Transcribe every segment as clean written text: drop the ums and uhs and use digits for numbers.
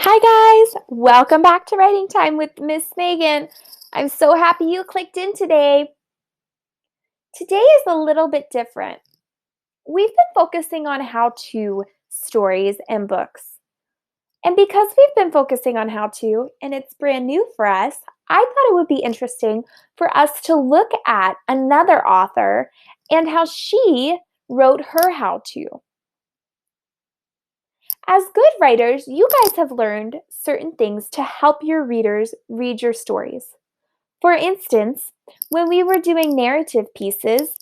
Hi guys, welcome back to Writing Time with Miss Megan. I'm so happy you clicked in today. Today is a little bit different. We've been focusing on how-to stories and books. And because we've been focusing on how-to and it's brand new for us, I thought it would be interesting for us to look at another author and how she wrote her how-to. As good writers, you guys have learned certain things to help your readers read your stories. For instance, when we were doing narrative pieces,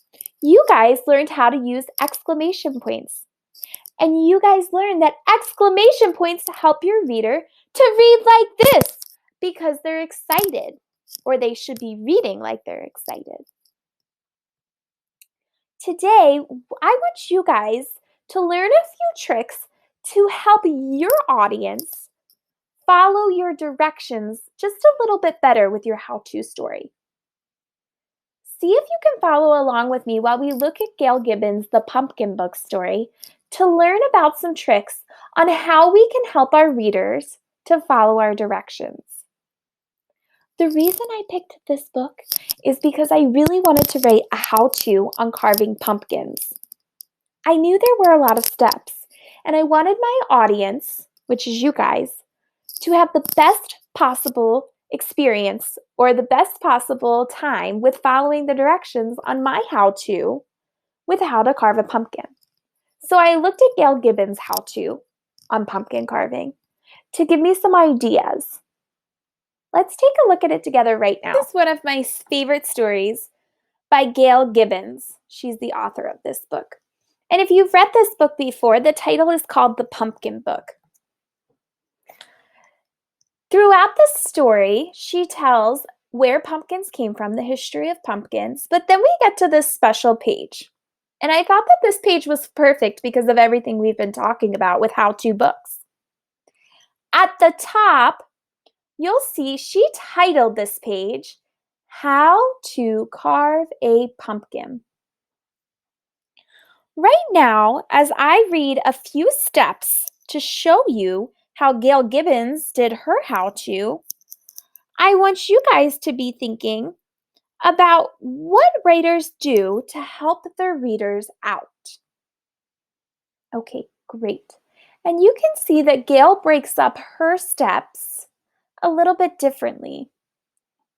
you guys learned how to use exclamation points. And you guys learned that exclamation points help your reader to read like this because they're excited, or they should be reading like they're excited. Today, I want you guys to learn a few tricks to help your audience follow your directions just a little bit better with your how-to story. See if you can follow along with me while we look at Gail Gibbons' The Pumpkin Book story to learn about some tricks on how we can help our readers to follow our directions. The reason I picked this book is because I really wanted to write a how-to on carving pumpkins. I knew there were a lot of steps, and I wanted my audience, which is you guys, to have the best possible experience or the best possible time with following the directions on my how-to with how to carve a pumpkin. So I looked at Gail Gibbons' how-to on pumpkin carving to give me some ideas. Let's take a look at it together right now. This is one of my favorite stories by Gail Gibbons. She's the author of this book. And if you've read this book before, the title is called The Pumpkin Book. Throughout the story, she tells where pumpkins came from, the history of pumpkins, but then we get to this special page. And I thought that this page was perfect because of everything we've been talking about with how-to books. At the top, you'll see she titled this page, How to Carve a Pumpkin. Right now, as I read a few steps to show you how Gail Gibbons did her how-to, I want you guys to be thinking about what writers do to help their readers out. Okay, great. And you can see that Gail breaks up her steps a little bit differently.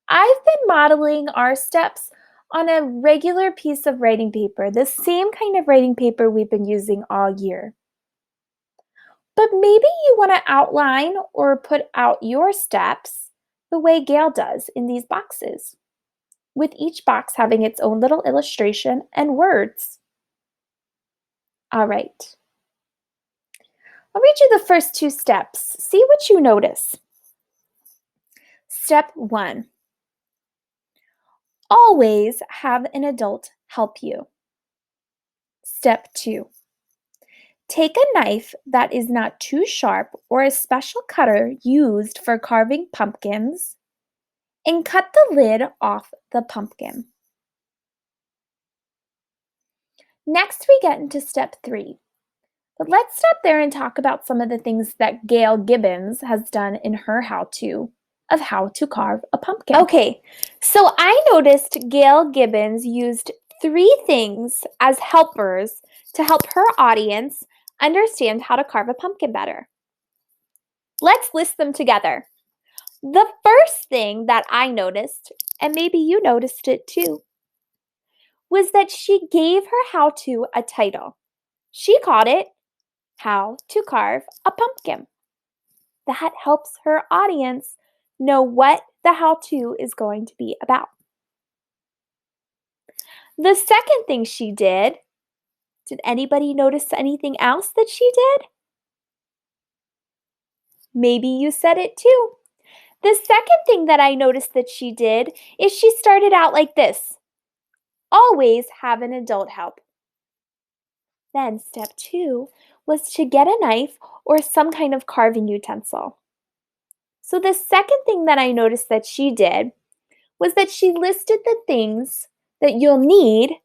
I've been modeling our steps on a regular piece of writing paper, the same kind of writing paper we've been using all year. But maybe you want to outline or put out your steps the way Gail does in these boxes, with each box having its own little illustration and words. All right. I'll read you the first two steps. See what you notice. Step 1. Always have an adult help you. Step 2. Take a knife that is not too sharp or a special cutter used for carving pumpkins and cut the lid off the pumpkin. Next, we get into step 3. But let's stop there and talk about some of the things that Gail Gibbons has done in her how-to of how to carve a pumpkin. Okay, so I noticed Gail Gibbons used 3 things as helpers to help her audience understand how to carve a pumpkin better. Let's list them together. The first thing that I noticed, and maybe you noticed it too, was that she gave her how-to a title. She called it How to Carve a Pumpkin. That helps her audience know what the how-to is going to be about. The second thing she did anybody notice anything else that she did? Maybe you said it too. The second thing that I noticed that she did is she started out like this. Always have an adult help. Then step 2 was to get a knife or some kind of carving utensil. So the second thing that I noticed that she did was that she listed the things that you'll need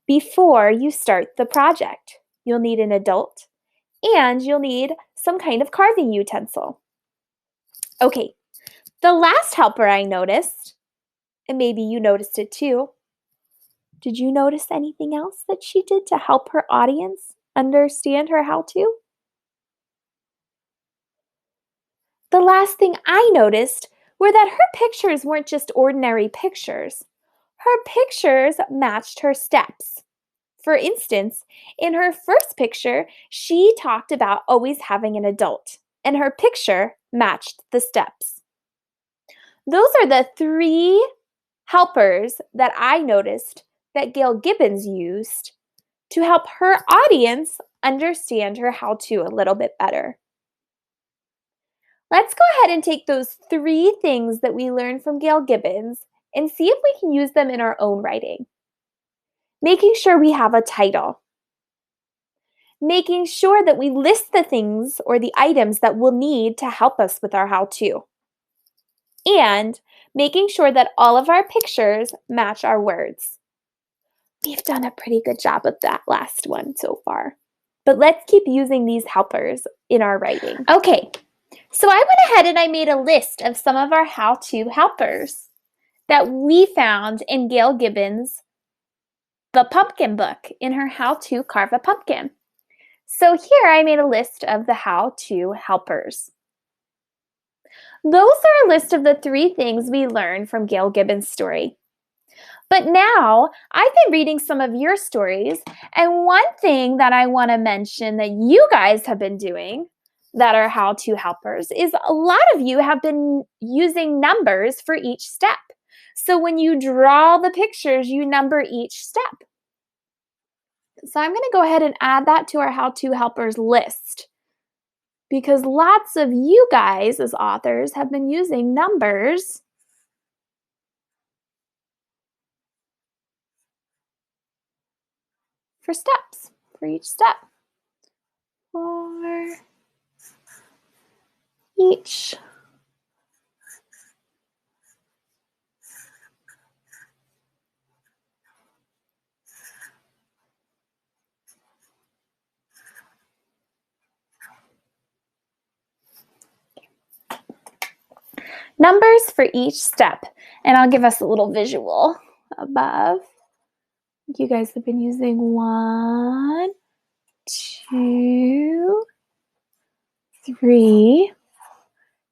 before you start the project. You'll need an adult and you'll need some kind of carving utensil. Okay, the last helper I noticed, and maybe you noticed it too, did you notice anything else that she did to help her audience understand her how-to? The last thing I noticed were that her pictures weren't just ordinary pictures. Her pictures matched her steps. For instance, in her first picture, she talked about always having an adult, and her picture matched the steps. Those are the 3 helpers that I noticed that Gail Gibbons used to help her audience understand her how-to a little bit better. Let's go ahead and take those 3 things that we learned from Gail Gibbons and see if we can use them in our own writing. Making sure we have a title. Making sure that we list the things or the items that we'll need to help us with our how-to. And making sure that all of our pictures match our words. We've done a pretty good job with that last one so far. But let's keep using these helpers in our writing. Okay, so I went ahead and I made a list of some of our how-to helpers that we found in Gail Gibbons' The Pumpkin book in her How to Carve a Pumpkin. So here I made a list of the how-to helpers. Those are a list of the 3 things we learned from Gail Gibbons' story. But now I've been reading some of your stories, and one thing that I want to mention that you guys have been doing that are how-to helpers is a lot of you have been using numbers for each step. So when you draw the pictures, you number each step. So I'm going to go ahead and add that to our how-to helpers list because lots of you guys as authors have been using numbers for steps, for each step. For each numbers for each step. And I'll give us a little visual above. You guys have been using 1, 2, 3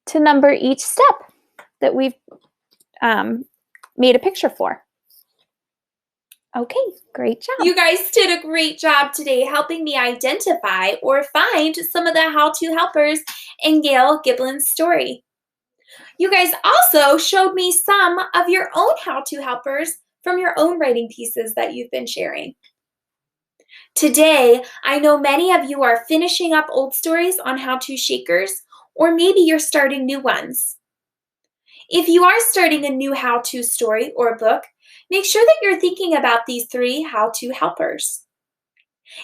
to number each step that we've made a picture for. Okay, great job. You guys did a great job today helping me identify or find some of the how-to helpers in Gail Gibbons' story. You guys also showed me some of your own how-to helpers from your own writing pieces that you've been sharing. Today, I know many of you are finishing up old stories on how-to shakers, or maybe you're starting new ones. If you are starting a new how-to story or book, make sure that you're thinking about these 3 how-to helpers.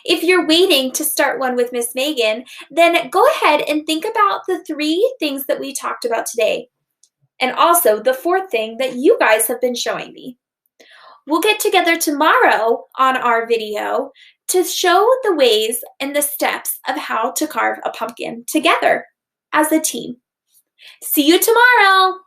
If you're waiting to start one with Miss Megan, then go ahead and think about the 3 things that we talked about today, and also the 4th thing that you guys have been showing me. We'll get together tomorrow on our video to show the ways and the steps of how to carve a pumpkin together as a team. See you tomorrow!